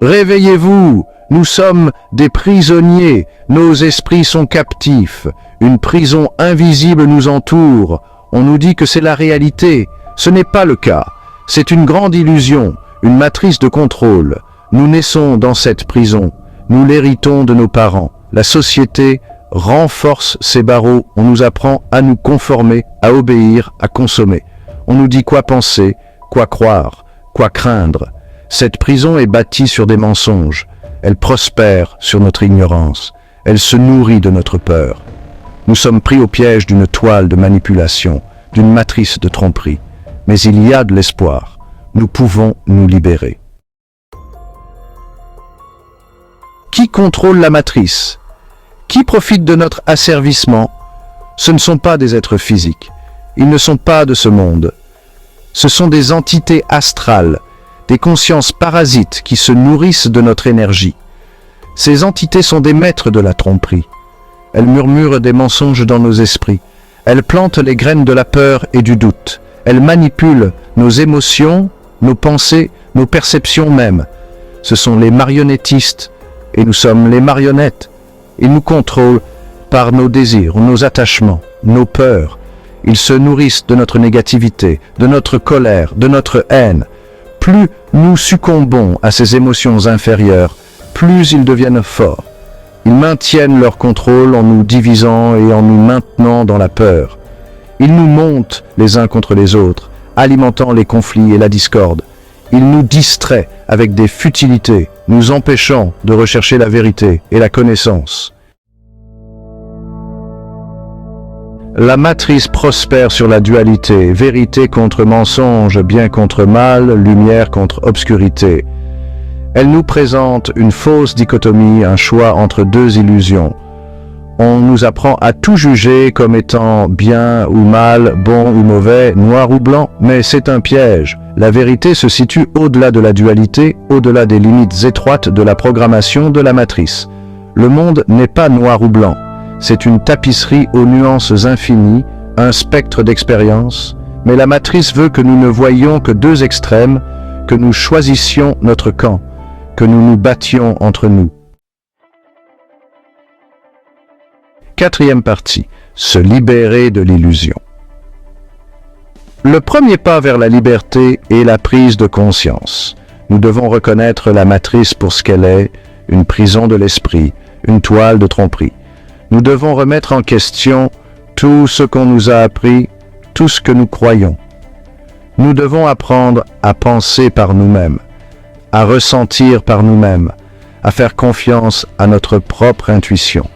Réveillez-vous, nous sommes des prisonniers, nos esprits sont captifs, une prison invisible nous entoure, on nous dit que c'est la réalité, ce n'est pas le cas, c'est une grande illusion, une matrice de contrôle. Nous naissons dans cette prison, nous l'héritons de nos parents, la société renforce ces barreaux, on nous apprend à nous conformer, à obéir, à consommer. On nous dit quoi penser, quoi croire, quoi craindre. Cette prison est bâtie sur des mensonges, elle prospère sur notre ignorance, elle se nourrit de notre peur. Nous sommes pris au piège d'une toile de manipulation, d'une matrice de tromperie. Mais il y a de l'espoir, nous pouvons nous libérer. Qui contrôle la matrice? Qui profite de notre asservissement? Ce ne sont pas des êtres physiques, ils ne sont pas de ce monde. Ce sont des entités astrales, des consciences parasites qui se nourrissent de notre énergie. Ces entités sont des maîtres de la tromperie. Elles murmurent des mensonges dans nos esprits. Elles plantent les graines de la peur et du doute. Elles manipulent nos émotions, nos pensées, nos perceptions même. Ce sont les marionnettistes, et nous sommes les marionnettes. Ils nous contrôlent par nos désirs, nos attachements, nos peurs. Ils se nourrissent de notre négativité, de notre colère, de notre haine. Plus nous succombons à ces émotions inférieures, plus ils deviennent forts. Ils maintiennent leur contrôle en nous divisant et en nous maintenant dans la peur. Ils nous montent les uns contre les autres, alimentant les conflits et la discorde. Ils nous distraient avec des futilités, nous empêchant de rechercher la vérité et la connaissance. La matrice prospère sur la dualité, vérité contre mensonge, bien contre mal, lumière contre obscurité. Elle nous présente une fausse dichotomie, un choix entre deux illusions. On nous apprend à tout juger comme étant bien ou mal, bon ou mauvais, noir ou blanc, mais c'est un piège. La vérité se situe au-delà de la dualité, au-delà des limites étroites de la programmation de la matrice. Le monde n'est pas noir ou blanc. C'est une tapisserie aux nuances infinies, un spectre d'expérience, mais la matrice veut que nous ne voyions que deux extrêmes, que nous choisissions notre camp, que nous nous battions entre nous. Quatrième partie, se libérer de l'illusion. Le premier pas vers la liberté est la prise de conscience. Nous devons reconnaître la matrice pour ce qu'elle est, une prison de l'esprit, une toile de tromperie. Nous devons remettre en question tout ce qu'on nous a appris, tout ce que nous croyons. Nous devons apprendre à penser par nous-mêmes, à ressentir par nous-mêmes, à faire confiance à notre propre intuition.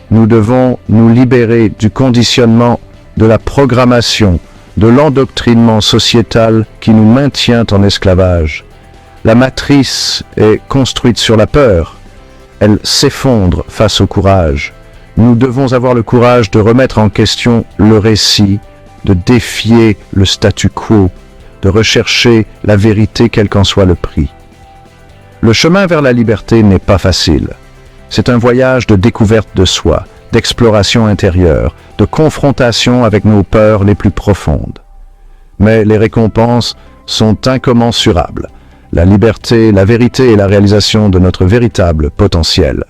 Nous devons nous libérer du conditionnement, de la programmation, de l'endoctrinement sociétal qui nous maintient en esclavage. La matrice est construite sur la peur. Elle s'effondre face au courage. Nous devons avoir le courage de remettre en question le récit, de défier le statu quo, de rechercher la vérité quel qu'en soit le prix. Le chemin vers la liberté n'est pas facile. C'est un voyage de découverte de soi, d'exploration intérieure, de confrontation avec nos peurs les plus profondes. Mais les récompenses sont incommensurables. La liberté, la vérité et la réalisation de notre véritable potentiel.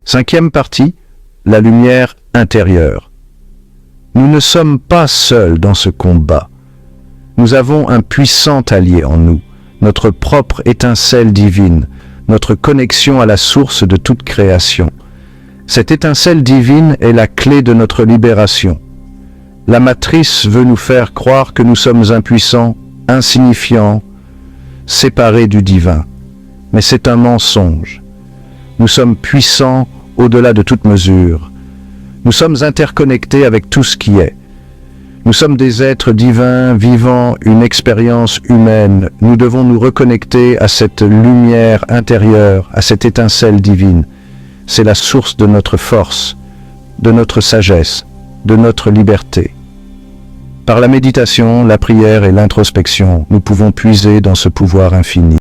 Cinquième partie, la lumière intérieure. Nous ne sommes pas seuls dans ce combat. Nous avons un puissant allié en nous, notre propre étincelle divine, notre connexion à la source de toute création. Cette étincelle divine est la clé de notre libération. La matrice veut nous faire croire que nous sommes impuissants, insignifiants, séparés du divin. Mais c'est un mensonge. Nous sommes puissants au-delà de toute mesure. Nous sommes interconnectés avec tout ce qui est. Nous sommes des êtres divins vivant une expérience humaine. Nous devons nous reconnecter à cette lumière intérieure, à cette étincelle divine. C'est la source de notre force, de notre sagesse, de notre liberté. Par la méditation, la prière et l'introspection, nous pouvons puiser dans ce pouvoir infini.